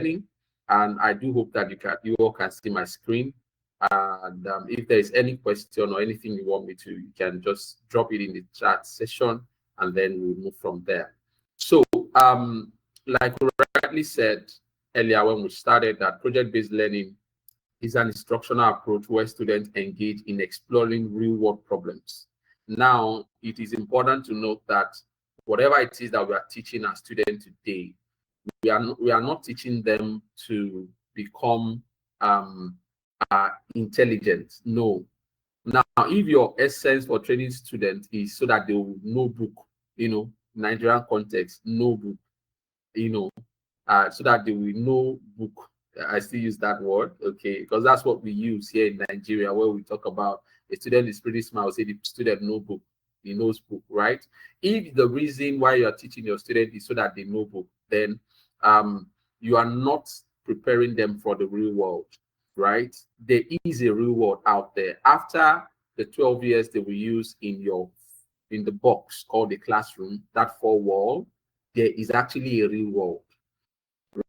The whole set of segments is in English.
learning, and I do hope that you all can see my screen. And if there is any question or anything you want me to, you can just drop it in the chat session, and then we'll move from there. So, like we rightly said earlier when we started, that project-based learning is an instructional approach where students engage in exploring real-world problems. Now, it is important to note that whatever it is that we are teaching our students today, we are not teaching them to become intelligent. No. Now, if your essence for training students is so that they will know book, Nigerian context, know book, so that they will know book. I still use that word, okay, because that's what we use here in Nigeria, where we talk about a student is pretty smart. Say the student know book, he knows book, right? If the reason why you are teaching your student is so that they know book, then you are not preparing them for the real world, right? There is a real world out there. After the 12 years they will use in the box called the classroom, that four wall, there is actually a real world,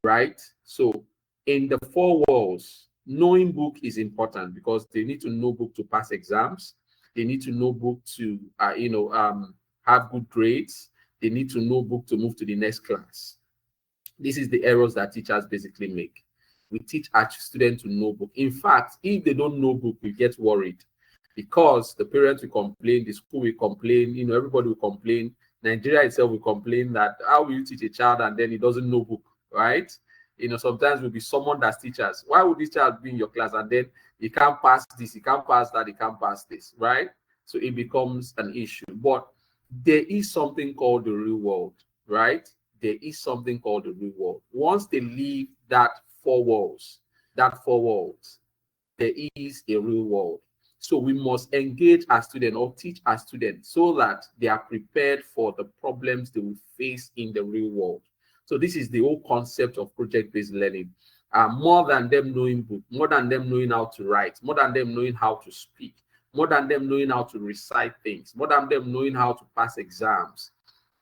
right? So in the four walls, knowing book is important because they need to know book to pass exams. They need to know book to have good grades. They need to know book to move to the next class. This is the errors that teachers basically make. We teach our students to know book. In fact, if they don't know book, we get worried because the parents will complain, the school will complain, everybody will complain. Nigeria itself will complain that how will you teach a child and then he doesn't know book, right? Sometimes we'll be someone that's teachers. Why would this child be in your class and then he can't pass this, he can't pass that, he can't pass this, right? So it becomes an issue. But there is something called the real world, right? There is something called the real world. Once they leave that four walls, there is a real world. So we must engage our students or teach our students so that they are prepared for the problems they will face in the real world. So this is the whole concept of project-based learning. More than them knowing book, more than them knowing how to write, more than them knowing how to speak, more than them knowing how to recite things, more than them knowing how to pass exams,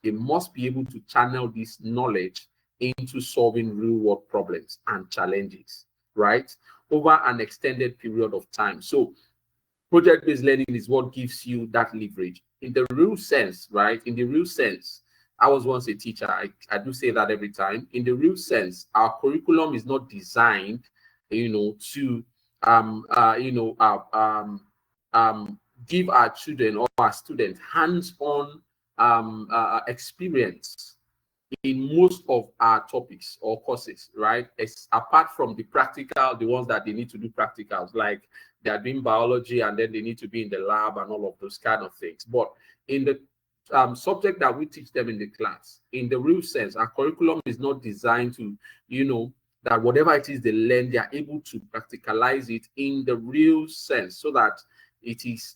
they must be able to channel this knowledge into solving real-world problems and challenges, right? Over an extended period of time. So project-based learning is what gives you that leverage. In the real sense, right? In the real sense, I was once a teacher. I do say that every time. In the real sense, our curriculum is not designed, to give our children or our students hands-on experience in most of our topics or courses, right? It's apart from the practical, the ones that they need to do practicals, like they are doing biology and then they need to be in the lab and all of those kind of things. But in the subject that we teach them in the class, in the real sense, our curriculum is not designed to, that whatever it is they learn, they are able to practicalize it in the real sense, so that it is,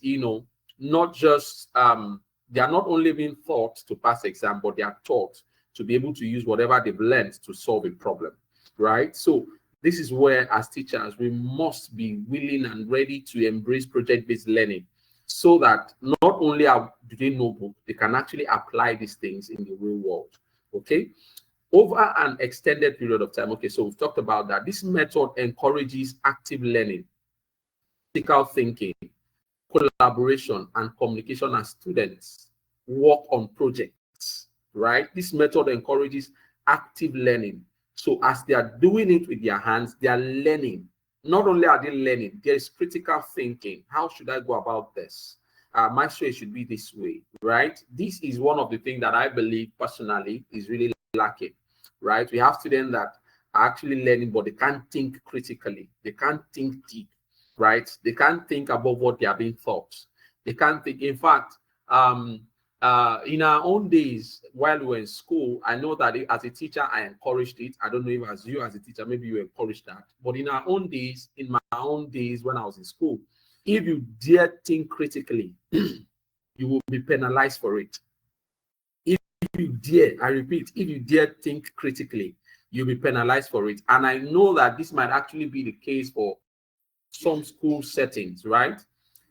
not just, they are not only being taught to pass exam, but they are taught to be able to use whatever they've learned to solve a problem, right? So this is where, as teachers, we must be willing and ready to embrace project-based learning, so that not only do they know book, they can actually apply these things in the real world, okay? Over an extended period of time, okay, so we've talked about that. This method encourages active learning, critical thinking, collaboration, and communication as students work on projects, right? This method encourages active learning. So as they are doing it with their hands, they are learning. Not only are they learning, there is critical thinking. How should I go about this? My story should be this way, right? This is one of the things that I believe personally is really lacking, right? We have students that are actually learning, but they can't think critically. They can't think deep, right? They can't think above what they are being taught. They can't think. In fact, in our own days, while we were in school, I know that as a teacher, I encouraged it. I don't know if as you as a teacher, maybe you encouraged that. But in our own days, in my own days when I was in school, if you dare think critically, you will be penalized for it. If you dare, I repeat, if you dare think critically, you'll be penalized for it. And I know that this might actually be the case for some school settings, right?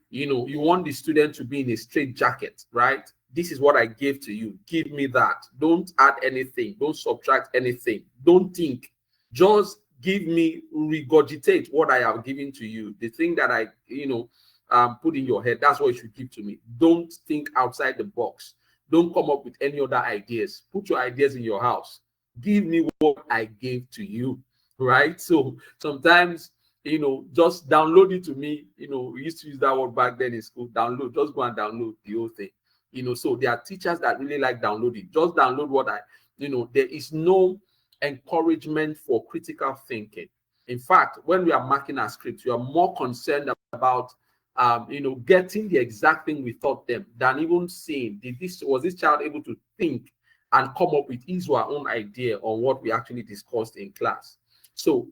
You want the student to be in a straight jacket, right? This is what I gave to you. Give me that. Don't add anything. Don't subtract anything. Don't think. Just give me, regurgitate what I have given to you. The thing that I, put in your head, that's what you should give to me. Don't think outside the box. Don't come up with any other ideas. Put your ideas in your house. Give me what I gave to you, right? So sometimes, just download it to me. We used to use that word back then in school. Download, just go and download the whole thing. So there are teachers that really like downloading. Just download what there is no encouragement for critical thinking. In fact, when we are marking our scripts, we are more concerned about getting the exact thing we taught them than even seeing, was this child able to think and come up with his or her own idea on what we actually discussed in class. So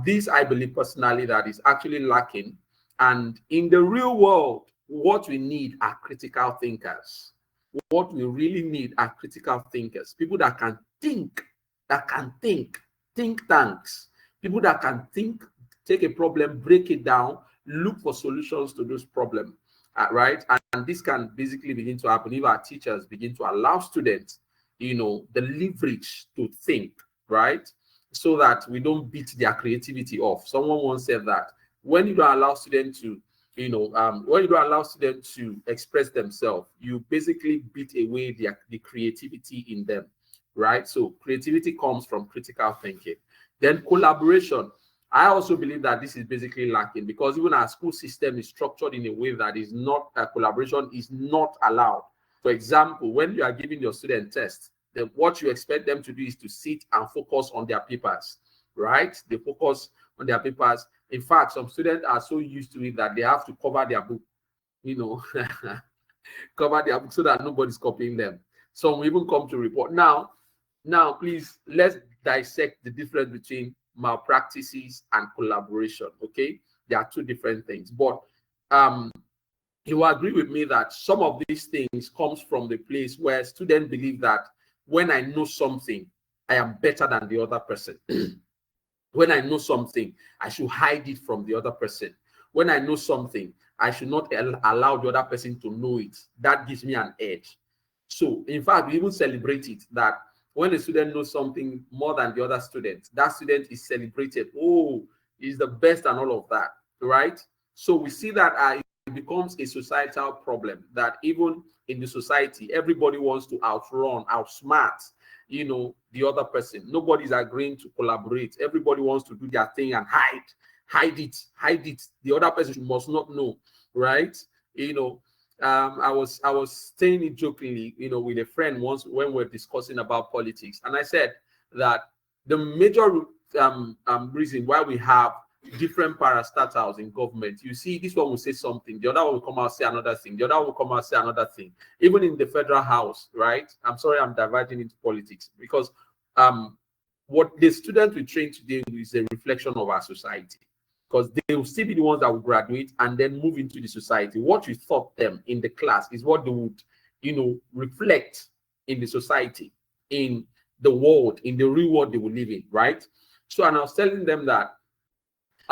this, I believe personally, that is actually lacking. And in the real world, what we need are critical thinkers. What we really need are critical thinkers, people that can think, think tanks, people that can think, take a problem, break it down, look for solutions to those problems, right? And this can basically begin to happen if our teachers begin to allow students, the leverage to think, right? So that we don't beat their creativity off. Someone once said that when you don't allow students to, when you don't allow students to express themselves, you basically beat away the creativity in them, right? So creativity comes from critical thinking. Then collaboration. I also believe that this is basically lacking because even our school system is structured in a way that is not, collaboration is not allowed. For example, when you are giving your student tests, then what you expect them to do is to sit and focus on their papers, right? They focus on their papers. In fact, some students are so used to it that they have to cover their book, cover their book so that nobody's copying them. Some even come to report. Now, please, let's dissect the difference between malpractices and collaboration. Okay, there are two different things, but you will agree with me that some of these things comes from the place where students believe that when I know something, I am better than the other person. When I know something, I should hide it from the other person. When I know something, I should not allow the other person to know it. That gives me an edge. So in fact, we even celebrate it that when a student knows something more than the other student, that student is celebrated. Oh, he's the best and all of that, right? So we see that it becomes a societal problem that even in the society, everybody wants to outrun, outsmart, the other person. Nobody's agreeing to collaborate. Everybody wants to do their thing and hide it. The other person must not know, right? I was saying it jokingly, with a friend once when we were discussing about politics, and I said that the major reason why we have different parastatals in government, you see, this one will say something, the other one will come out say another thing, the other one will come out say another thing. Even in the federal house, right? I'm sorry, I'm diverging into politics because what the students we train today is a reflection of our society. Because they will still be the ones that will graduate and then move into the society. What you taught them in the class is what they would, reflect in the society, in the world, in the real world they will live in, right? So, and I was telling them that,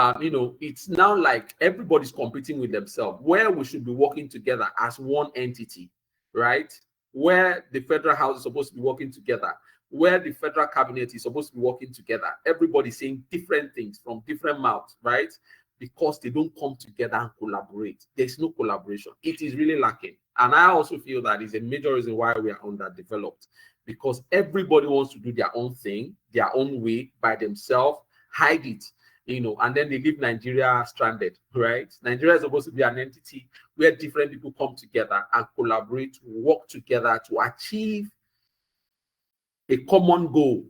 it's now like everybody's competing with themselves, where we should be working together as one entity, right? Where the federal house is supposed to be working together, where the federal cabinet is supposed to be working together. Everybody's saying different things from different mouths, right? Because they don't come together and collaborate. There's no collaboration. It is really lacking. And I also feel that is a major reason why we are underdeveloped, because everybody wants to do their own thing, their own way, by themselves, hide it, and then they leave Nigeria stranded, right? Nigeria is supposed to be an entity where different people come together and collaborate, work together to achieve a common goal.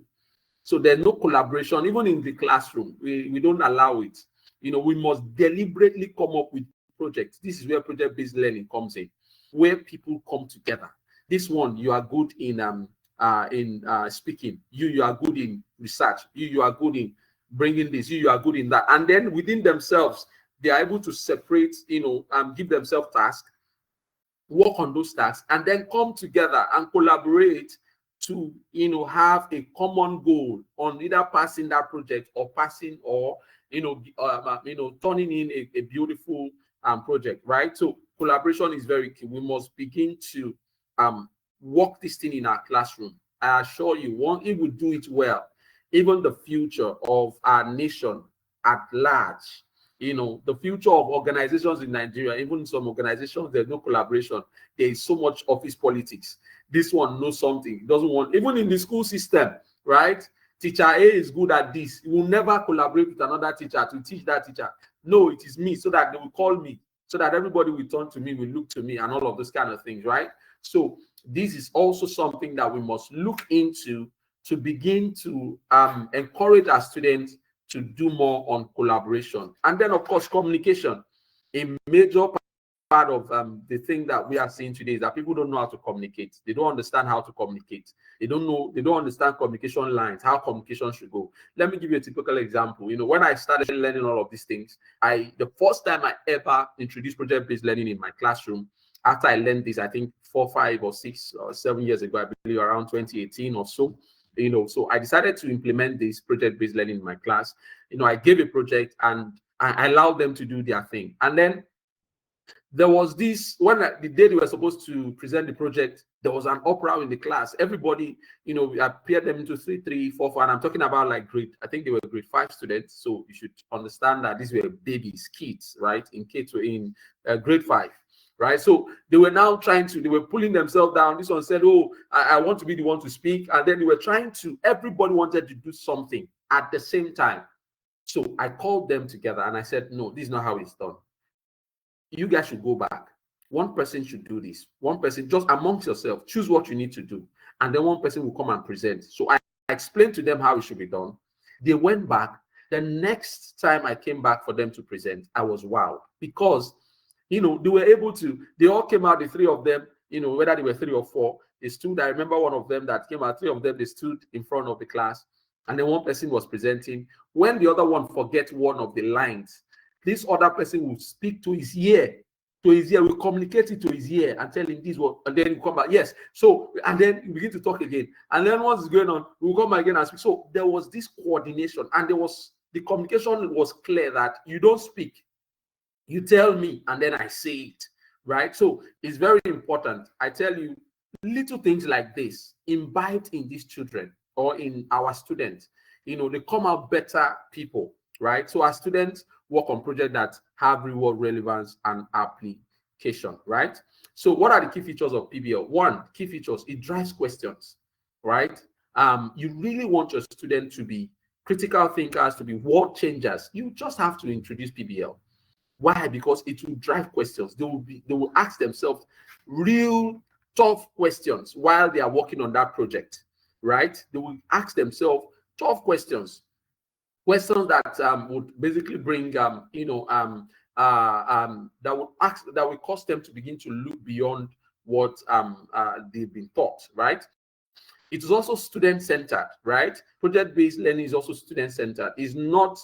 So there's no collaboration, even in the classroom. We don't allow it. We must deliberately come up with projects. This is where project-based learning comes in, where people come together. This one, you are good in speaking. You are good in research. You are good in bringing this. You are good in that. And then within themselves, they are able to separate, give themselves tasks, work on those tasks, and then come together and collaborate to have a common goal on either passing that project or turning in a beautiful project, right? So collaboration is very key. We must begin to work this thing in our classroom. I assure you, if we do it well, even the future of our nation at large. The future of organizations in Nigeria, even some organizations, there's no collaboration. There is so much office politics. This one knows something, doesn't want, even in the school system, right? Teacher A is good at this. He will never collaborate with another teacher to teach that teacher. No, it is me, so that they will call me, so that everybody will turn to me, will look to me, and all of those kind of things, right? So this is also something that we must look into to begin to encourage our students to do more on collaboration. And then, of course, communication. A major part of the thing that we are seeing today is that people don't know how to communicate. They don't understand how to communicate. They don't understand communication lines, how communication should go. Let me give you a typical example. When I started learning all of these things, the first time I ever introduced project-based learning in my classroom, after I learned this, I think 4, 5, or 6 or 7 years ago, I believe around 2018 or so. So I decided to implement this project-based learning in my class. I gave a project and I allowed them to do their thing. And then there was this, the day they were supposed to present the project, there was an uproar in the class. Everybody, I paired them into 3, 3, 4, 4, and I'm talking about like I think they were grade 5 students. So you should understand that these were babies, kids, right? In grade 5. Right, so they were now they were pulling themselves down. This one said, "Oh, I want to be the one to speak," and then they were everybody wanted to do something at the same time. So I called them together and I said, "No, this is not how it's done. You guys should go back. One person should do this. One person, just amongst yourself, choose what you need to do, and then one person will come and present." So I explained to them how it should be done. They went back. The next time I came back for them to present, I was wowed, because they were able to, they all came out, the 3 of them, whether they were 3 or 4, they stood. I remember one of them that came out, 3 of them, they stood in front of the class, and then one person was presenting. When the other one forgets one of the lines, this other person will speak to his ear, will communicate it to his ear and tell him this one, and then you come back, yes. So, and then you begin to talk again. And then once it's going on, we'll come back again and speak. So there was this coordination, and the communication was clear that you don't speak. You tell me, and then I say it, right? So it's very important. I tell you, little things like this, imbibe in these children or in our students. They come out better people, right? So our students work on projects that have real relevance and application, right? So what are the key features of PBL? One, key features, it drives questions, right? You really want your students to be critical thinkers, to be world changers. You just have to introduce PBL. Why? Because it will drive questions. They will ask themselves real tough questions while they are working on that project, right? They will ask themselves tough questions that would basically bring that will cause them to begin to look beyond what they've been taught, right? It is also student-centered, right? Project-based learning is also student-centered. It's not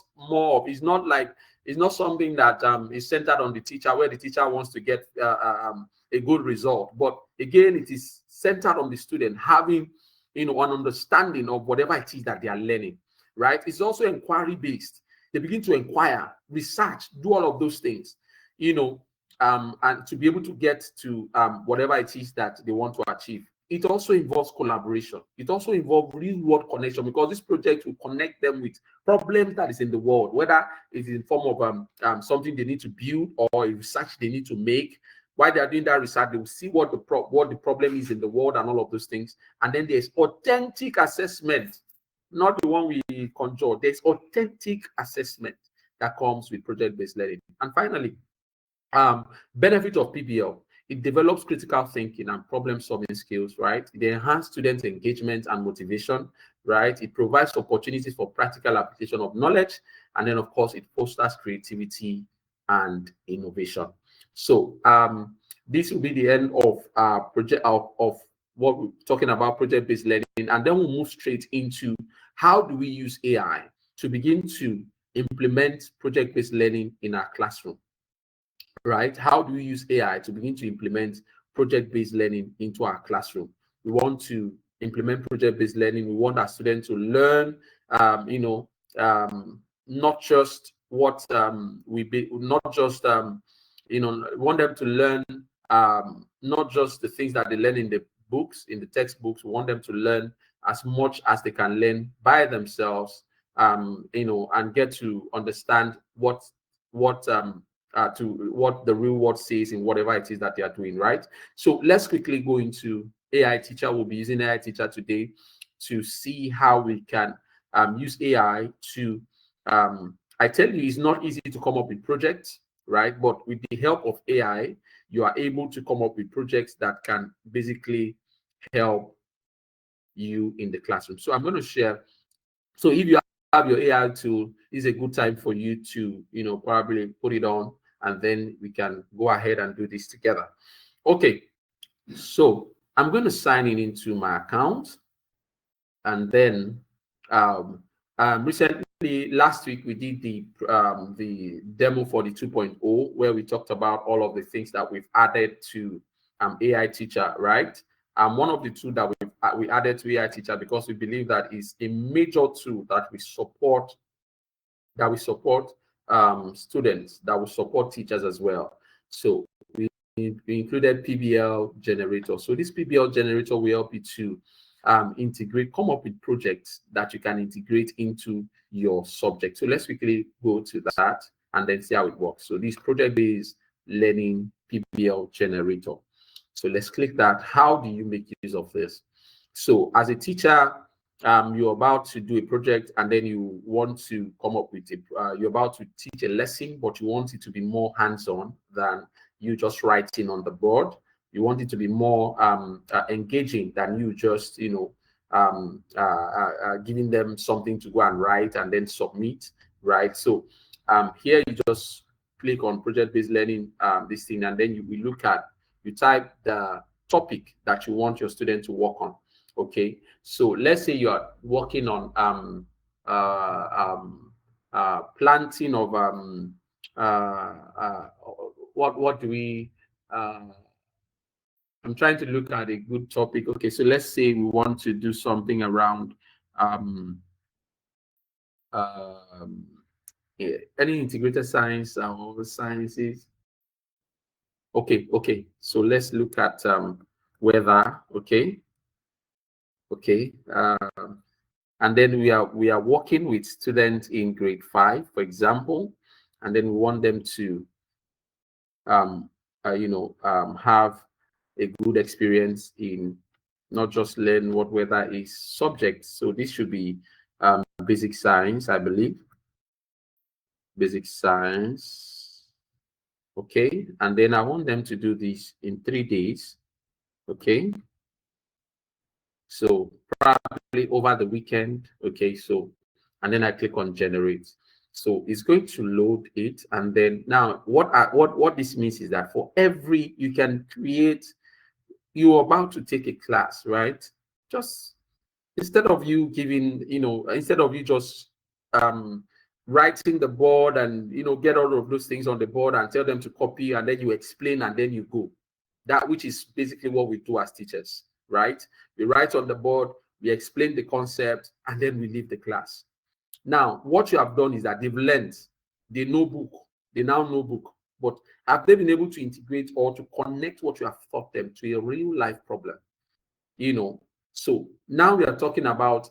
something that is centered on the teacher, where the teacher wants to get a good result. But again, it is centered on the student having, an understanding of whatever it is that they are learning, right? It's also inquiry-based. They begin to inquire, research, do all of those things, and to be able to get to whatever it is that they want to achieve. It also involves collaboration. It also involves real-world connection, because this project will connect them with problems that is in the world, whether it's in form of something they need to build or a research they need to make. While they are doing that research, they will see what the problem is in the world and all of those things. And then there's authentic assessment, not the one we conjure. There's authentic assessment that comes with project-based learning. And finally, benefit of PBL. It develops critical thinking and problem-solving skills, right? It enhances student engagement and motivation, right? It provides opportunities for practical application of knowledge. And then, of course, it fosters creativity and innovation. So this will be the end of of what we're talking about, project-based learning. And then we'll move straight into how do we use AI to begin to implement project-based learning in our classroom. Right? How do we use AI to begin to implement project-based learning into our classroom? We want to implement project-based learning. We want our students to learn, not just what we want them to learn not just the things that they learn in the books, in the textbooks. We want them to learn as much as they can learn by themselves, and get to understand what the real world says in whatever it is that they are doing, right? So let's quickly go into AI teacher. We'll be using AI teacher today to see how we can use AI to I tell you, it's not easy to come up with projects, right? But with the help of AI, you are able to come up with projects that can basically help you in the classroom. So I'm going to share. So if you have your AI tool, this is a good time for you to, probably put it on, and then we can go ahead and do this together. Okay, so I'm going to sign in into my account, and then recently last week we did the demo for the 2.0, where we talked about all of the things that we've added to AI teacher, right? One of the two that we added to AI teacher, because we believe that is a major tool that we support students, that will support teachers as well. So we included PBL generator. So this PBL generator will help you to come up with projects that you can integrate into your subject. So let's quickly go to that and then see how it works. So this project-based learning PBL generator. So let's click that. How do you make use of this? So as a teacher, you're about to do a project, and then you want to come up with you're about to teach a lesson, but you want it to be more hands-on than you just writing on the board. You want it to be more engaging than you just giving them something to go and write and then submit, right? So here you just click on project-based learning, this thing, and then you type the topic that you want your student to work on. Okay, so let's say you are working on planting of what do we I'm trying to look at a good topic. Okay, so let's say we want to do something around any integrated science or sciences. Okay, so let's look at weather. Okay, and then we are working with students in grade 5, for example, and then we want them to have a good experience in not just learn what weather is subject. So this should be basic science, I believe. Basic science. Okay, and then I want them to do this in 3 days. Okay, so probably over the weekend. Okay, so and then I click on generate. So it's going to load it, and then now what this means is that for every you can create, you're about to take a class, right? Just instead of you giving, instead of you just writing the board and get all of those things on the board and tell them to copy, and then you explain and then you go. That which is basically what we do as teachers, right? We write on the board, we explain the concept, and then we leave the class. Now, what you have done is that they've learned, they know book, they now know book, but have they been able to integrate or to connect what you have taught them to a real life problem? So now we are talking about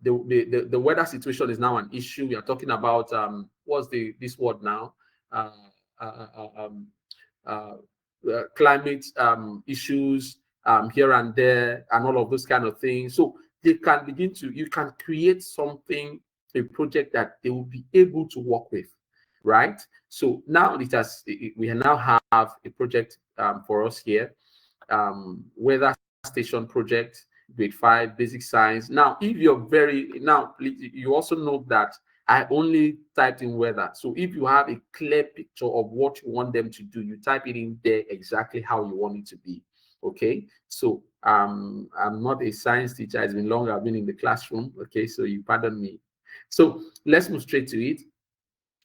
the weather situation is now an issue. We are talking about what's this word now? Climate issues here and there, and all of those kind of things. So you can create something, a project that they will be able to work with, right? So now we now have a project for us here, weather station project, grade 5, basic science. Now, if you're you also know that I only typed in weather. So if you have a clear picture of what you want them to do, you type it in there exactly how you want it to be. Okay, so I'm not a science teacher. It's been long I've been in the classroom. Okay, so you pardon me. So let's move straight to it.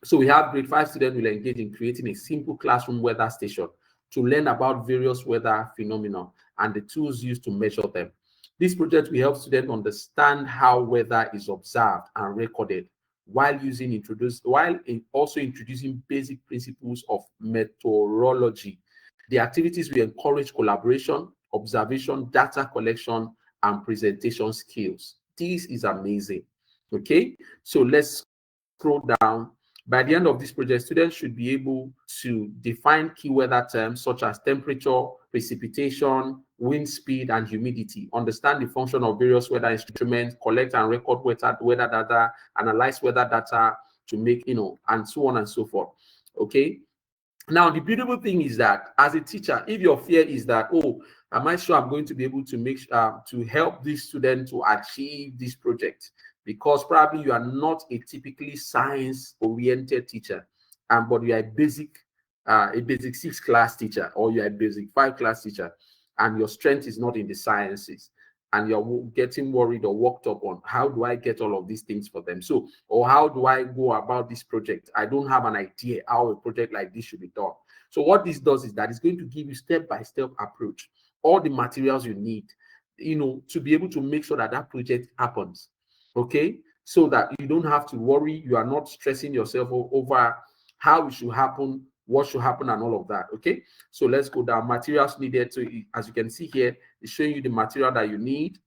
So we have grade 5 students will engage in creating a simple classroom weather station to learn about various weather phenomena and the tools used to measure them. This project will help students understand how weather is observed and recorded, while also introducing basic principles of meteorology. The activities will encourage collaboration, observation, data collection, and presentation skills. This is amazing. Okay, so let's scroll down. By the end of this project, students should be able to define key weather terms such as temperature, precipitation, wind speed, and humidity, understand the function of various weather instruments, collect and record weather data, analyze weather data to make, and so on and so forth. Okay. Now, the beautiful thing is that as a teacher, if your fear is that, oh, am I sure I'm going to be able to make to help this student to achieve this project? Because probably you are not a typically science-oriented teacher, but you are a basic 6 class teacher, or you are a basic 5 class teacher, and your strength is not in the sciences, and you're getting worried or worked up on how do I get all of these things for them? So, or how do I go about this project? I don't have an idea how a project like this should be done. So what this does is that it's going to give you step-by-step approach, all the materials you need, to be able to make sure that that project happens. Okay, so that you don't have to worry, you are not stressing yourself over how it should happen, what should happen, and all of that. Okay, so let's go down. Materials needed. So as you can see here, it's showing you the material that you need.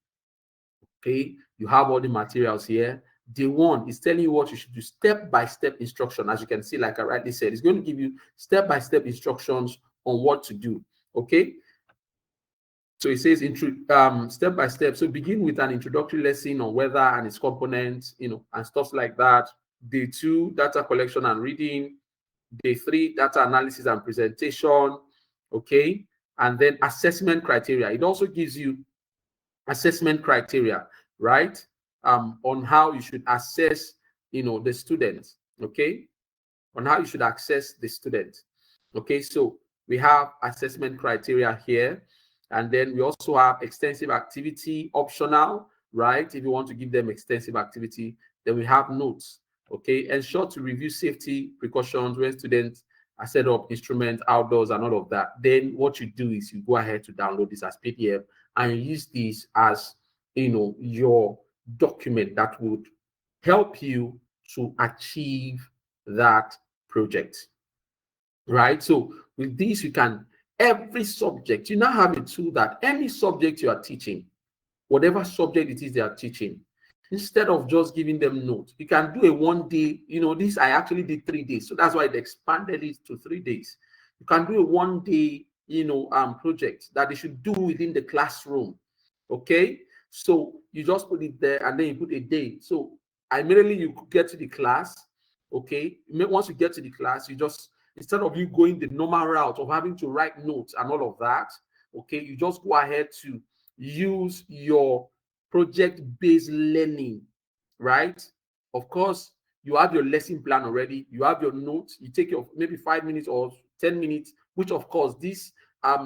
Okay, you have all the materials here. Day one is telling you what you should do, step-by-step instruction. As you can see, like I rightly said, it's going to give you step-by-step instructions on what to do. Okay, so it says step by step. So begin with an introductory lesson on weather and its components, and stuff like that. Day 2, data collection and reading. Day 3, data analysis and presentation. Okay, and then assessment criteria. It also gives you assessment criteria, right? On how you should assess, the students. Okay, on how you should assess the students. Okay, so we have assessment criteria here. And then we also have extensive activity, optional, right? If you want to give them extensive activity, then we have notes. Okay, ensure to review safety precautions when students are set up instruments outdoors and all of that. Then what you do is you go ahead to download this as PDF and use this as, your document that would help you to achieve that project, right? So with this, you can, every subject, you now have a tool that any subject you are teaching, whatever subject it is they are teaching, instead of just giving them notes, you can do a 1 day, this I actually did 3 days. So that's why they expanded it to 3 days. You can do a 1 day, project that they should do within the classroom. Okay. So you just put it there and then you put a day. So immediately you get to the class. Okay. Once you get to the class, you just, instead of you going the normal route of having to write notes and all of that, okay, you just go ahead to use your project-based learning, right? Of course, you have your lesson plan already. You have your notes. You take your maybe 5 minutes or 10 minutes, which of course this,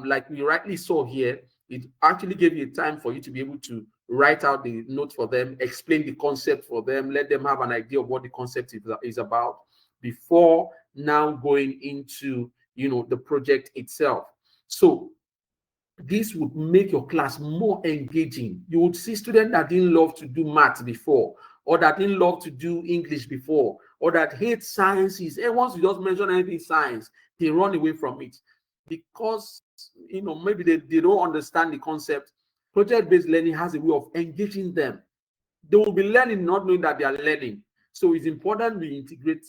like we rightly saw here, it actually gave you a time for you to be able to write out the note for them, explain the concept for them, let them have an idea of what the concept is about before now going into, the project itself. So this would make your class more engaging. You would see students that didn't love to do math before, or that didn't love to do English before, or that hate sciences. And once you just mention anything science, they run away from it because, maybe they don't understand the concept. Project-based learning has a way of engaging them. They will be learning not knowing that they are learning. So it's important we integrate,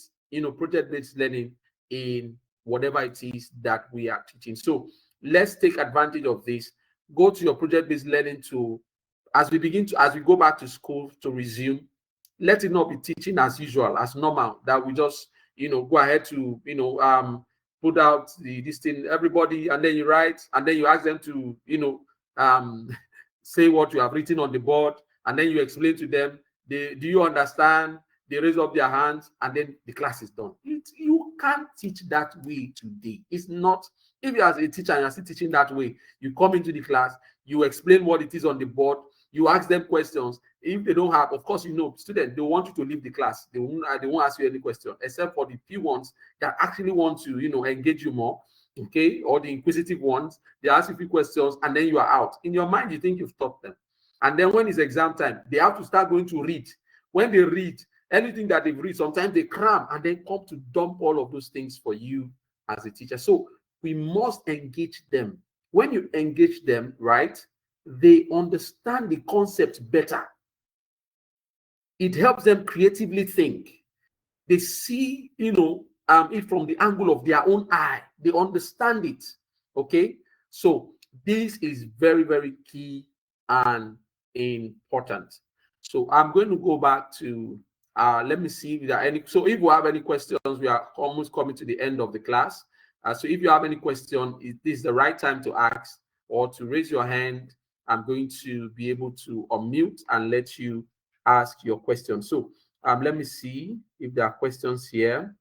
project-based learning in whatever it is that we are teaching. So let's take advantage of this. Go to your project-based learning tool. As we go back to school to resume, let it not be teaching as usual, as normal, that we just, go ahead to, put out this thing, everybody, and then you write, and then you ask them to, say what you have written on the board, and then you explain to them, do you understand? They raise up their hands, and then the class is done. You can't teach that way today. It's not, if you as a teacher and you're still teaching that way, you come into the class, you explain what it is on the board, you ask them questions. If they don't have, of course, students, they want you to leave the class. They won't ask you any question, except for the few ones that actually want to, engage you more, okay? Or the inquisitive ones, they ask you a few questions, and then you are out. In your mind, you think you've taught them. And then when it's exam time, they have to start going to read. When they read, anything that they've read, sometimes they cram and then come to dump all of those things for you as a teacher. So we must engage them. When you engage them, right, they understand the concept better. It helps them creatively think. They see, it from the angle of their own eye. They understand it. Okay. So this is very, very key and important. So I'm going to go back to, let me see if there are any. So if we have any questions, we are almost coming to the end of the class. So if you have any question, this is the right time to ask or to raise your hand. I'm going to be able to unmute and let you ask your question. So let me see if there are questions here.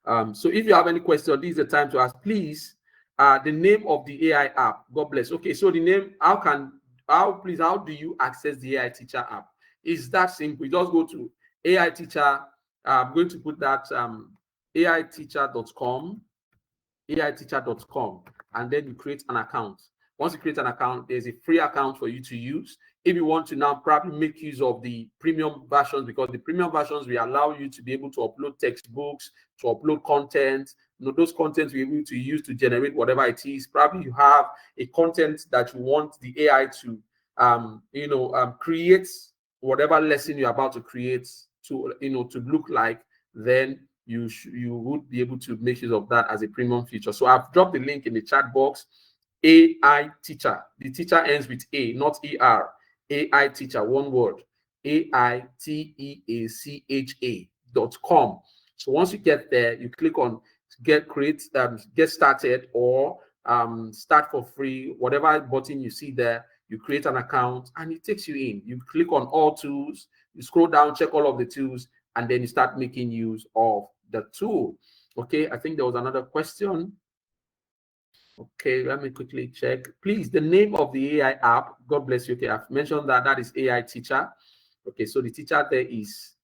So if you have any question, this is the time to ask. Please, the name of the AI app. God bless. Okay, so the name, how do you access the AI teacher app? It's that simple. You just go to AI teacher. I'm going to put that aiteacher.com, aiteacher.com, and then you create an account. Once you create an account, there's a free account for you to use. If you want to now probably make use of the premium versions, because the premium versions will allow you to be able to upload textbooks, to upload content. Those contents we're able to use to generate whatever it is. Probably you have a content that you want the AI to, create whatever lesson you're about to create to look like. Then you would be able to make use of that as a premium feature. So I've dropped the link in the chat box. AI teacher. The teacher ends with A, not ER. AI teacher, one word. aiteacha.com. So once you get there, you click on get started, or start for free, whatever button you see there. You create an account and it takes you in. You click on all tools, you scroll down, check all of the tools, and then you start making use of the tool. Okay, I think there was another question. Okay, let me quickly check. Please, the name of the AI app. God bless you. Okay, I've mentioned that is AI teacher. Okay, so the teacher there is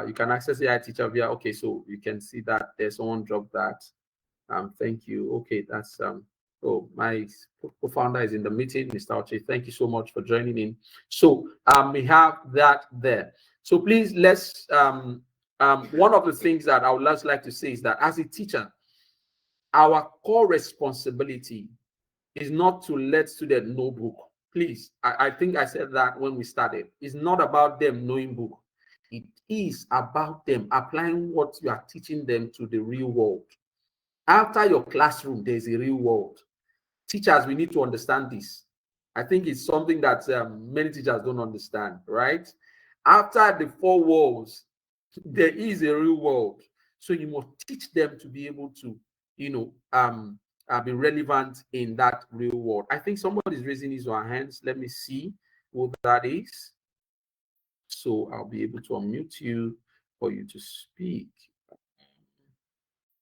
you can access AI teacher via. Okay, so you can see that there's someone dropped that. Thank you. Okay, that's oh, my co-founder is in the meeting, Mr. Oche. Thank you so much for joining in. So we have that there. So please, let's one of the things that I would just like to say is that as a teacher, our core responsibility is not to let students know book. Please, I think I said that when we started. It's not about them knowing book. It is about them applying what you are teaching them to the real world. After your classroom, there's a real world. Teachers, we need to understand this. I think it's something that many teachers don't understand, right? After the four walls, there is a real world. So you must teach them to be able to, be relevant in that real world. I think somebody is raising his or her hands. Let me see who that is. So I'll be able to unmute you for you to speak.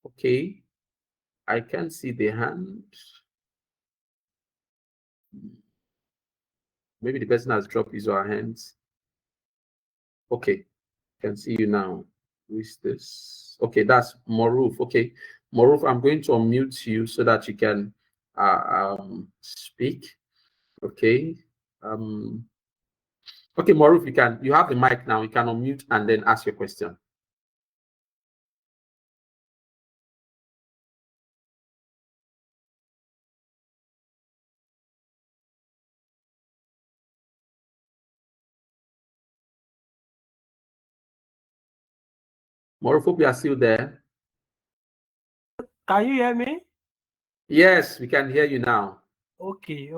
Okay. I can see the hand. Maybe the person has dropped his or her hands. Okay. I can see you now. Who is this? Okay, that's Moruf. Okay. Moruf, I'm going to unmute you so that you can speak. Okay. Okay, Moruf, you have the mic now. You can unmute and then ask your question. Moruf, hope you are still there. Can you hear me? Yes, we can hear you now. Okay.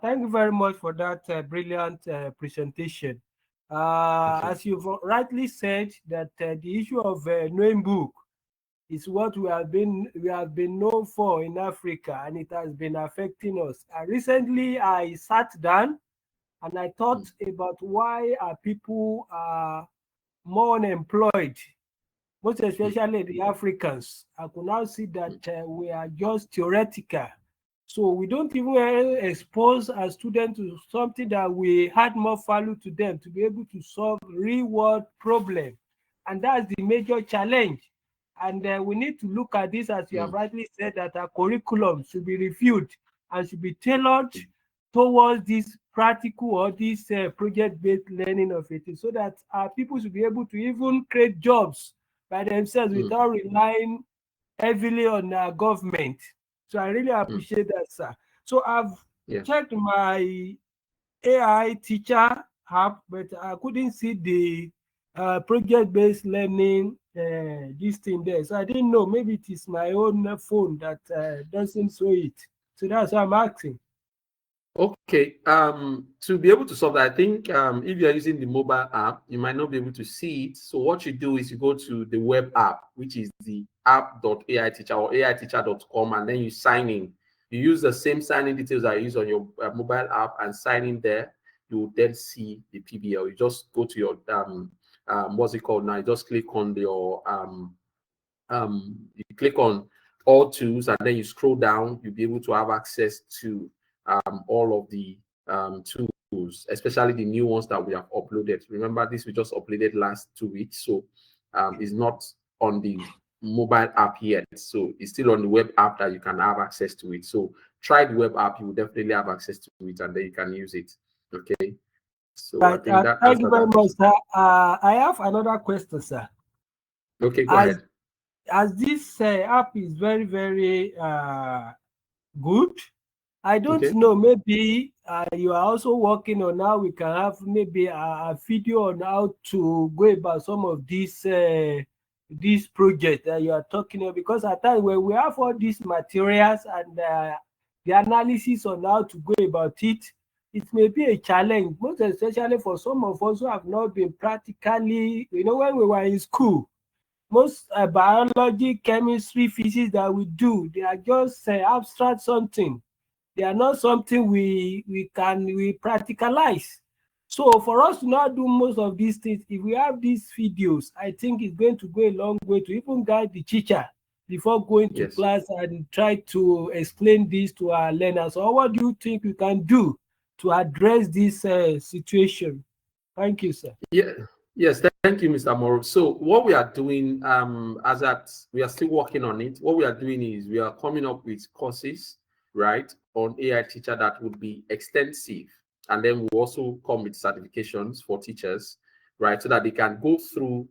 Thank you very much for that brilliant presentation. As you've rightly said, that the issue of knowing book is what we have been known for in Africa, and it has been affecting us. Recently, I sat down and I thought about why are people more unemployed, most especially the Africans. I could now see that we are just theoretical. So we don't even expose our students to something that we add more value to them to be able to solve real world problem. And that's the major challenge. And we need to look at this, as you have rightly said, that our curriculum should be reviewed and should be tailored towards this practical or this project-based learning of it, so that our people should be able to even create jobs by themselves without relying heavily on our government. So I really appreciate that, sir. So I've checked my AI teacher app, but I couldn't see the project-based learning this thing there. So I didn't know. Maybe it is my own phone that doesn't show it. So that's why I'm asking. Okay, to be able to solve that, I think if you're using the mobile app, you might not be able to see it. So what you do is you go to the web app, which is the app.aiteacher or aiteacher.com, and then you sign in. You use the same sign-in details I use on your mobile app and sign in there. You will then see the PBL. You just go to your what's it called now? You just click on your you click on all tools, and then you scroll down. You'll be able to have access to all of the tools, especially the new ones that we have uploaded. Remember, this we just uploaded last 2 weeks, so it's not on the mobile app yet. So it's still on the web app that you can have access to it. So try the web app, you will definitely have access to it, and then you can use it. Okay. So I Right. think that Thank you answers very that much, question. sir. I have another question, sir. Okay, go As ahead. this app is very, very good, I don't Okay. know, maybe you are also working on how we can have maybe a video on how to go about some of these this project that you are talking about, because at times when we have all these materials and the analysis on how to go about it, it may be a challenge, most especially for some of us who have not been practically, when we were in school, most biology, chemistry, physics that we do, they are just abstract something. They are not something we practicalize. So for us to not do most of these things, if we have these videos, I think it's going to go a long way to even guide the teacher before going to Yes. class and try to explain this to our learners. So what do you think we can do to address this situation? Thank you, sir. Yeah. Yes. Thank you, Mr. Morrow. So what we are doing, as at we are still working on it. What we are doing is we are coming up with courses, right, on AI teacher that would be extensive, and then we also come with certifications for teachers, right, so that they can go through,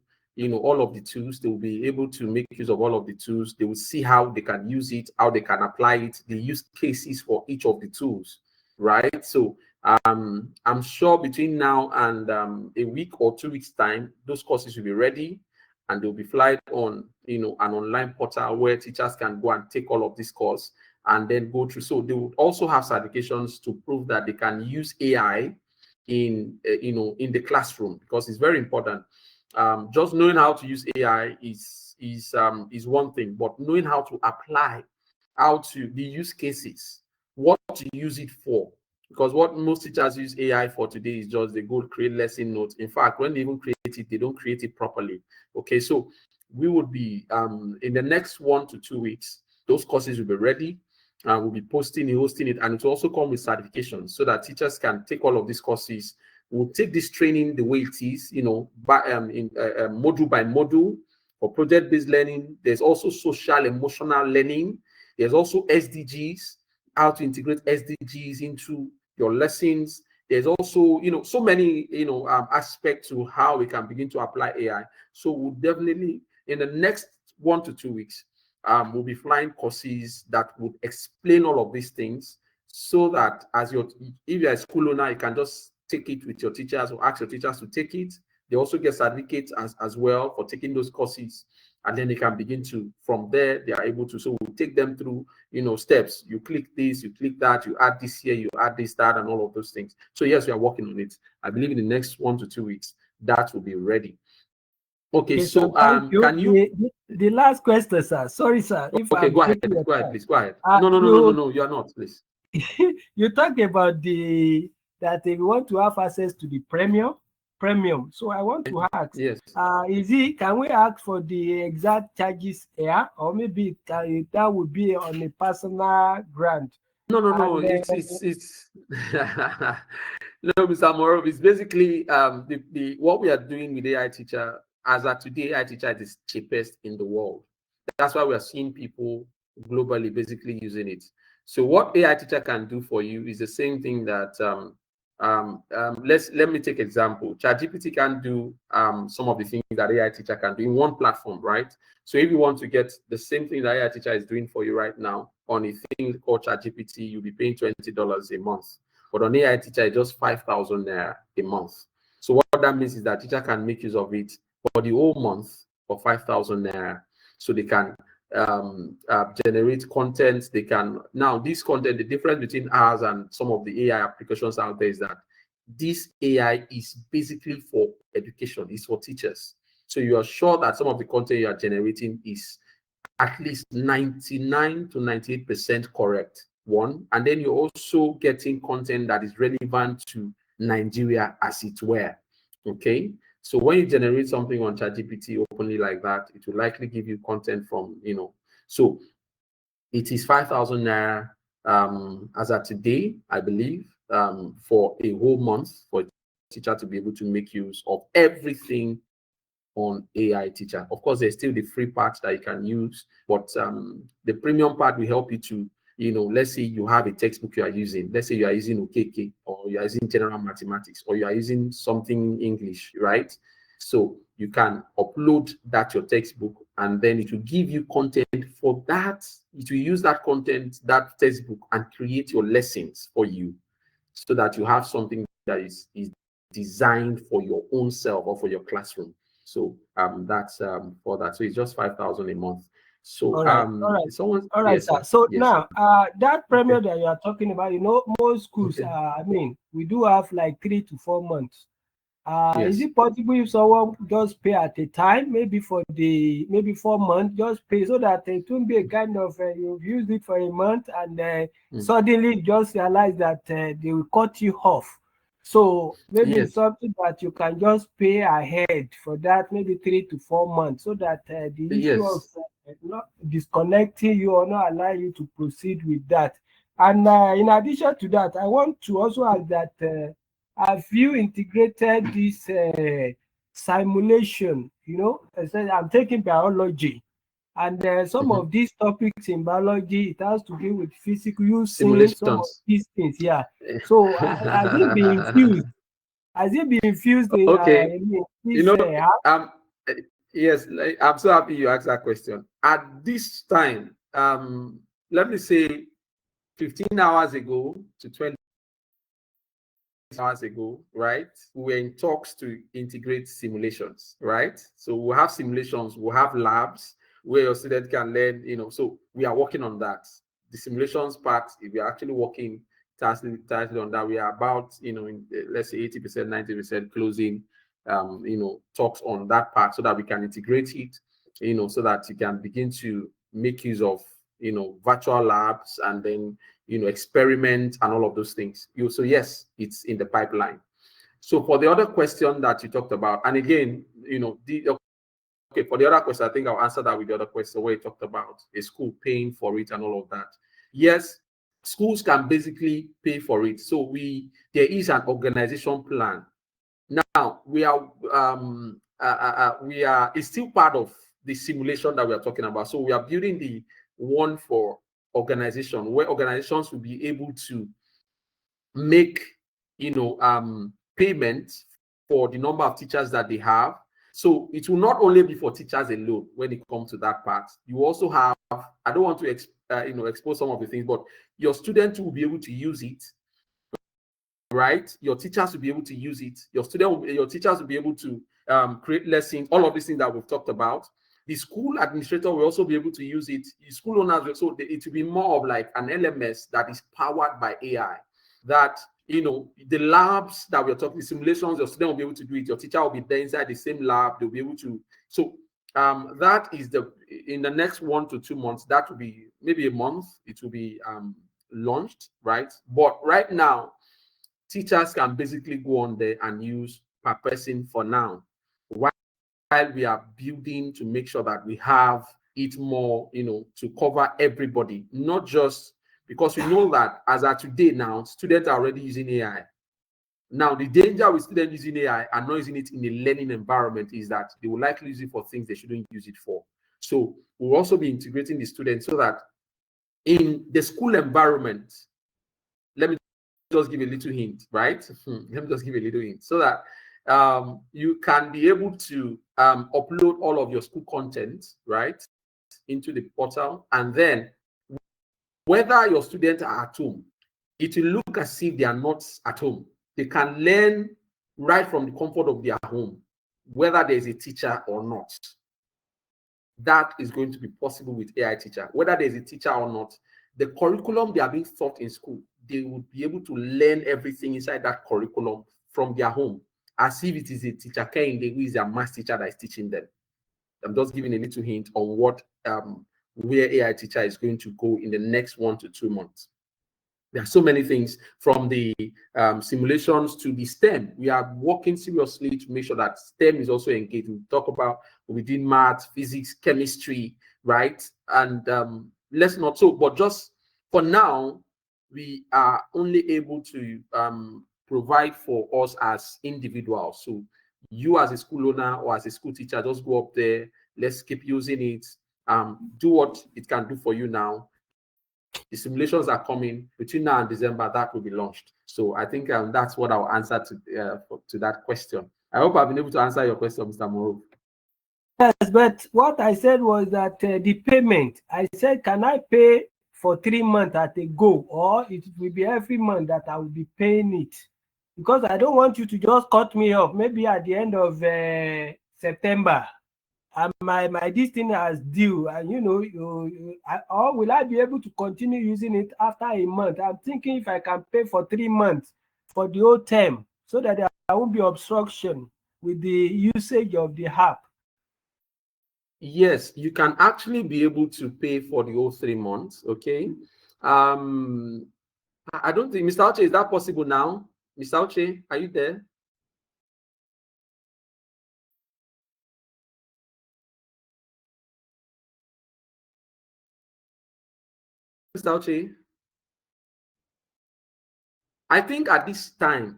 all of the tools. They will be able to make use of all of the tools. They will see how they can use it, how they can apply it, the use cases for each of the tools, right? So I'm sure between now and a week or 2 weeks time, those courses will be ready, and they'll be flight on, an online portal where teachers can go and take all of this course and then go through. So they would also have certifications to prove that they can use AI in, in the classroom, because it's very important. Just knowing how to use AI is one thing, but knowing how to apply, how to the use cases, what to use it for. Because what most teachers use AI for today is just they go create lesson notes. In fact, when they even create it, they don't create it properly. Okay, so we would be in the next 1 to 2 weeks, those courses will be ready, and we'll be posting it, hosting it, and it will also come with certifications so that teachers can take all of these courses. We'll take this training the way it is, module by module. For project-based learning, there's also social emotional learning. There's also SDGs, how to integrate SDGs into your lessons. There's also, so many, aspects to how we can begin to apply AI. So we'll definitely, in the next 1 to 2 weeks, we'll be flying courses that would explain all of these things, so that if you're a school owner, you can just take it with your teachers or ask your teachers to take it. They also get certificates as well for taking those courses, and then they can begin to, from there, they are able to. So we'll take them through, steps. You click this, you click that, you add this here, you add this, that, and all of those things. So yes, we are working on it. I believe in the next 1 to 2 weeks, that will be ready. Okay, Okay, sir, so thank you. can you? The last question, sir. Sorry, sir, if Okay, I'm go ahead. taking your Go ahead, time. please. Go ahead. No. You are not, please. You talk about that if you want to have access to the premium. So I want to ask, Yes. can we ask for the exact charges here, or maybe that would be on a personal grant? No. And It's no, Mr. Morov. It's basically the what we are doing with AI teacher. As of today, AI teacher is the cheapest in the world. That's why we are seeing people globally basically using it. So what AI teacher can do for you is the same thing that let me take example. ChatGPT can do some of the things that AI teacher can do in one platform, right? So if you want to get the same thing that AI teacher is doing for you right now on a thing called ChatGPT, you'll be paying $20 a month. But on AI Teacher, it's just 5,000 naira a month. So what that means is that teacher can make use of it for the whole month for 5,000 naira. So they can generate content. They can, now this content, the difference between ours and some of the AI applications out there is that this AI is basically for education, it's for teachers. So you are sure that some of the content you are generating is at least 99 to 98% correct. One, and then you're also getting content that is relevant to Nigeria, as it were. Okay, so when you generate something on ChatGPT openly like that, it will likely give you content from, so it is 5,000 naira as of today, I believe, for a whole month for a teacher to be able to make use of everything on AI Teacher. Of course, there's still the free part that you can use, but the premium part will help you to, let's say you have a textbook you are using. Let's say you are using OKK, or you are using general mathematics, or you are using something English, right? So you can upload that your textbook, and then it will give you content for that. It will use that content, that textbook, and create your lessons for you, so that you have something that is designed for your own self or for your classroom. So that's for that. So it's just 5,000 a month. So all right, someone, all right, yes, sir. sir. So Yes, now, that premium okay. that you are talking about, most schools, Okay. I mean, we do have like 3 to 4 months. Is Yes. it possible if someone just pay at a time, maybe 4 months, just pay, so that it won't be a kind of you've used it for a month and suddenly just realize that they will cut you off. So maybe it's Yes. something that you can just pay ahead for that, maybe 3 to 4 months, so that the issue of Yes. not disconnecting you or not allow you to proceed with that. And in addition to that, I want to also ask that. Have you integrated this simulation? I said I'm taking biology, and some of these topics in biology, it has to do with physical, using some of Simulations. these things. Yeah. So has it been infused? Has it been infused Okay. in You this know, app? um, yes, I'm so happy you asked that question. At this time, let me say 15 hours ago to 20 hours ago, right? We were in talks to integrate simulations, right? So we'll have simulations, we'll have labs where your student can learn, so we are working on that. The simulations part, if we are actually working tightly on that, we are about, let's say 80%, 90% closing, talks on that part so that we can integrate it, so that you can begin to make use of, virtual labs and then experiment and all of those things. So yes, it's in the pipeline. So for the other question that you talked about, and again, okay, for the other question, I think I'll answer that with the other question where you talked about a school paying for it and all of that. Yes, schools can basically pay for it. So there is an organization plan. Now it's still part of the simulation that we are talking about. So we are building the one for organization, where organizations will be able to make payment for the number of teachers that they have. So it will not only be for teachers alone when it comes to that part. You also have, I don't want to expose some of the things, but your students will be able to use it, right? Your teachers will be able to use it. Your teachers will be able to create lessons, all of these things that we've talked about. The school administrator will also be able to use it. The school owners, so it will be more of like an LMS that is powered by AI. That, the labs that we're talking, the simulations, your student will be able to do it. Your teacher will be there inside the same lab. They'll be able to. So that is in the next 1 to 2 months, that will be maybe a month, it will be launched, right? But right now, teachers can basically go on there and use per person for now, while we are building to make sure that we have it more, to cover everybody, not just because we know that as of today now, students are already using AI. Now, the danger with students using AI and not using it in a learning environment is that they will likely use it for things they shouldn't use it for. So we'll also be integrating the students so that in the school environment, let me just give a little hint, right? Let me just give a little hint so that you can be able to upload all of your school content, right, into the portal. And then whether your students are at home, it will look as if they are not at home. They can learn right from the comfort of their home, whether there is a teacher or not. That is going to be possible with AI teacher. Whether there is a teacher or not, the curriculum they are being taught in school, they will be able to learn everything inside that curriculum from their home, as if it is a teacher who is a math teacher that is teaching them. I'm just giving a little hint on what where AI teacher is going to go in the next 1 to 2 months. There are so many things, from the simulations to the STEM. We are working seriously to make sure that STEM is also engaged. We talk about within math, physics, chemistry, right? And let's not so, but just for now, we are only able to provide for us as individuals. So you as a school owner or as a school teacher, just go up there, let's keep using it, do what it can do for you now. The simulations are coming between now and December, that will be launched. So I think that's what I'll answer to that question. I hope I've been able to answer your question, Mr. Moro. Yes, but what I said was that the payment, I said, can I pay for 3 months at a go, or it will be every month that I will be paying it? Because I don't want you to just cut me off, maybe at the end of September, and my this thing has due, and or will I be able to continue using it after a month? I'm thinking if I can pay for 3 months for the whole term, so that there won't be obstruction with the usage of the app. Yes, you can actually be able to pay for the whole 3 months. Okay. I don't think, Mr. Uche, is that possible now? Mr. Uche, are you there? Mr. Uche? I think at this time,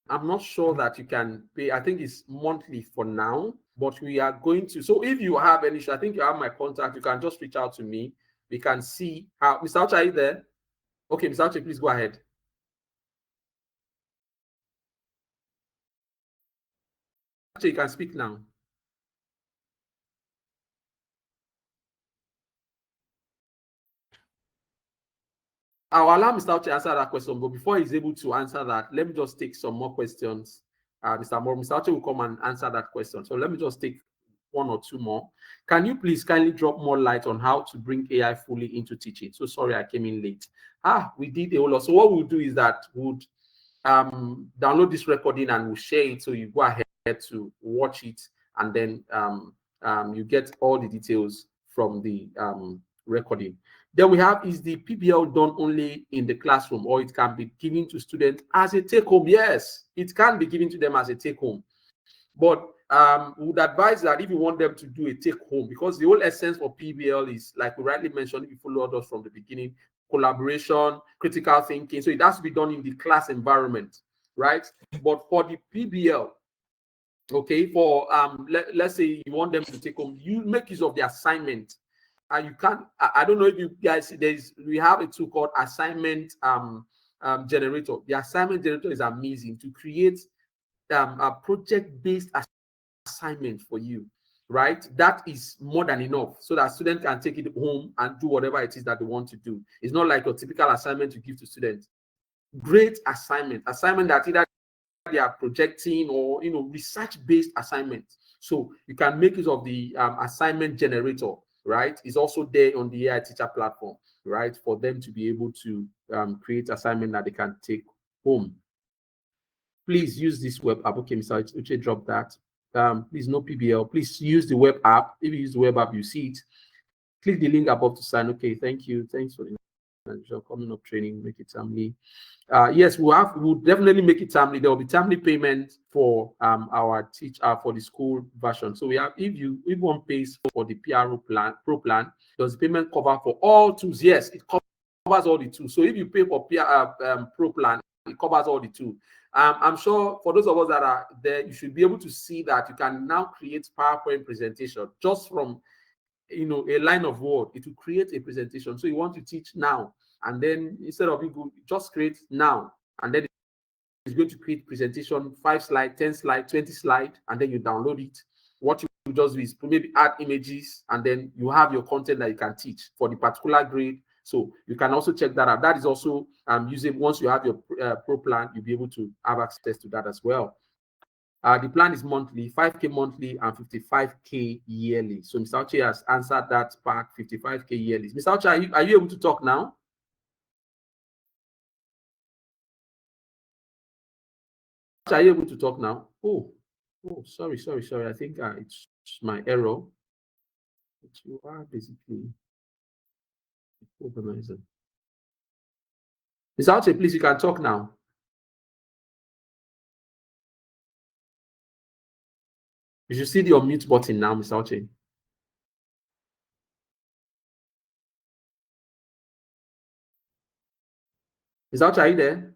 I'm not sure that you can pay. I think it's monthly for now, but we are going to. So if you have any issue, I think you have my contact. You can just reach out to me. We can see how. Mr. Uche, are you there? Okay, Mr. Uche, please go ahead. Uche, you can speak now. I'll allow Mr. Uche answer that question, but before he's able to answer that, let me just take some more questions. Mr. Uche will come and answer that question. So let me just take 1 or 2 more. Can you please kindly drop more light on how to bring AI fully into teaching? So sorry, I came in late. We did a whole lot. So what we'll do is that we'll download this recording and we'll share it. So you go ahead to watch it, and then you get all the details from the recording. Then we have, is the PBL done only in the classroom, or it can be given to students as a take-home? Yes, it can be given to them as a take-home. But we would advise that if you want them to do a take-home, because the whole essence for PBL is, like we rightly mentioned, if you followed us from the beginning, collaboration, critical thinking. So it has to be done in the class environment, right? But for the PBL, okay, for let's say you want them to take home, you make use of the assignment. And you can't, I don't know if you guys, we have a tool called assignment generator. The assignment generator is amazing to create a project-based assignment for you, right? That is more than enough, so that students can take it home and do whatever it is that they want to do. It's not like your typical assignment you give to students. Great assignment that either they are projecting or research-based assignment. So you can make use of the assignment generator, right? It's also there on the AI teacher platform, right? For them to be able to create assignment that they can take home. Please use this web app. Okay, Mr. Uche, drop that. Please, no PBL. Please use the web app. If you use the web app, you see it. Click the link above to sign. Okay, thank you. Thanks for the coming up training. Make it timely. Yes, we'll definitely make it timely. There will be timely payment for our for the school version. So we have, if one pays for the PRO Pro plan, does the payment cover for all tools? Yes, it covers all the tools. So if you pay for Pro plan, it covers all the tools. I'm sure for those of us that are there, you should be able to see that you can now create PowerPoint presentation just from a line of word. It will create a presentation. So you want to teach now, and then instead of you just create now, and then it's going to create presentation, 5 slide, 10 slide, 20 slide, and then you download it. What you just do is maybe add images, and then you have your content that you can teach for the particular grade So you can also check that out. That is also using, once you have your pro plan, you'll be able to have access to that as well. The plan is monthly, 5K monthly and 55K yearly. So Mr. Uche has answered that part, 55K yearly. Mr. Uche, are you able to talk now? Are you able to talk now? Oh, sorry. I think it's my error. But you are basically organizer. Mr. Uche, please, you can talk now. You should see the unmute button now, Mr. Uche. Mr. Uche, are you there?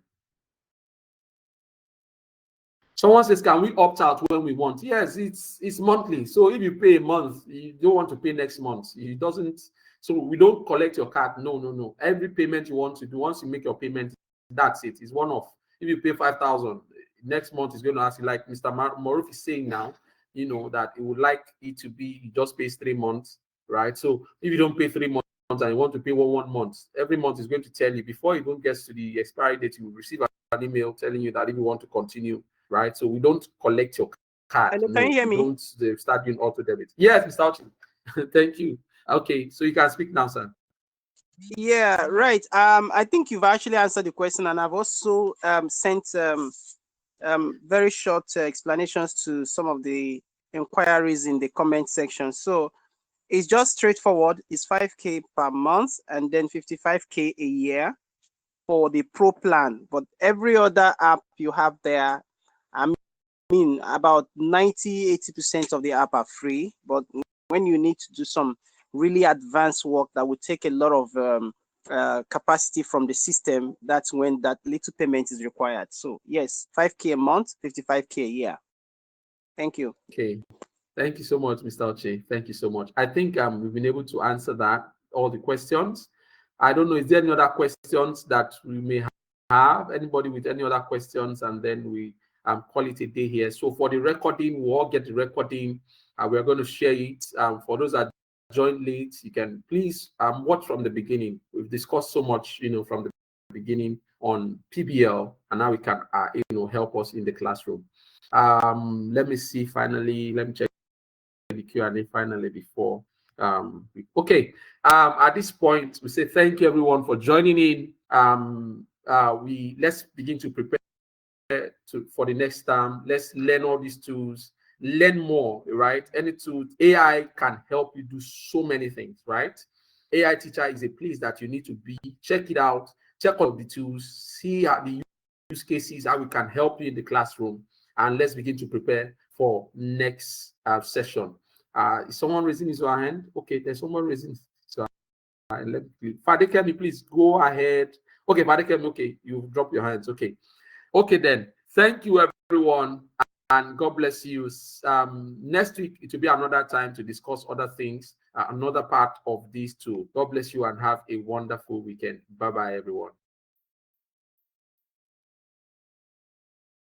Someone says, can we opt out when we want? Yes, it's monthly. So if you pay a month, you don't want to pay next month. It doesn't. So we don't collect your card. No. Every payment you want to do, once you make your payment, that's it. It's one off. If you pay 5,000, next month is going to ask you, like Mr. Maruf is saying now, that it would like it to be, you just pays 3 months, right? So if you don't pay 3 months and you want to pay one month, every month is going to tell you, before it even gets to the expiry date, you will receive an email telling you that if you want to continue, right? So we don't collect your card. Hello, no, can you hear me? Don't start doing auto debit. Yes, Mr. Uche. Thank you. Okay, so you can speak now, sir. Yeah, right. I think you've actually answered the question, and I've also sent very short explanations to some of the inquiries in the comment section. So it's just straightforward. It's 5K per month and then 55K a year for the pro plan. But every other app you have there, I mean, about 80% of the app are free. But when you need to do some really advanced work that would take a lot of capacity from the system, that's when that little payment is required. So yes, 5K a month, 55K a year. Thank you. Okay. Thank you so much, Mr. Uche. Thank you so much. I think we've been able to answer all the questions. I don't know, is there any other questions that we may have? Anybody with any other questions? And then we call it a day here. So for the recording, we'll all get the recording. We're going to share it. For those that joined late, you can please watch from the beginning. We've discussed so much, from the beginning on PBL, and now we can, help us in the classroom. Let me see. Finally, let me check the Q&A finally before. Okay. At this point, we say thank you everyone for joining in. Let's begin to prepare for the next term. Let's learn all these tools, learn more, right? Any tool, AI can help you do so many things, right? AI Teacher is a place that you need to be. Check it out. Check out the tools. See how the use cases, how we can help you in the classroom. And let's begin to prepare for next session. Is someone raising his hand? Okay, there's someone raising his hand. Fadekemi, please go ahead. Okay, Fadekemi, okay, you drop your hands. Okay. Okay, then. Thank you, everyone, and God bless you. Next week, it will be another time to discuss other things, another part of these two. God bless you and have a wonderful weekend. Bye-bye, everyone.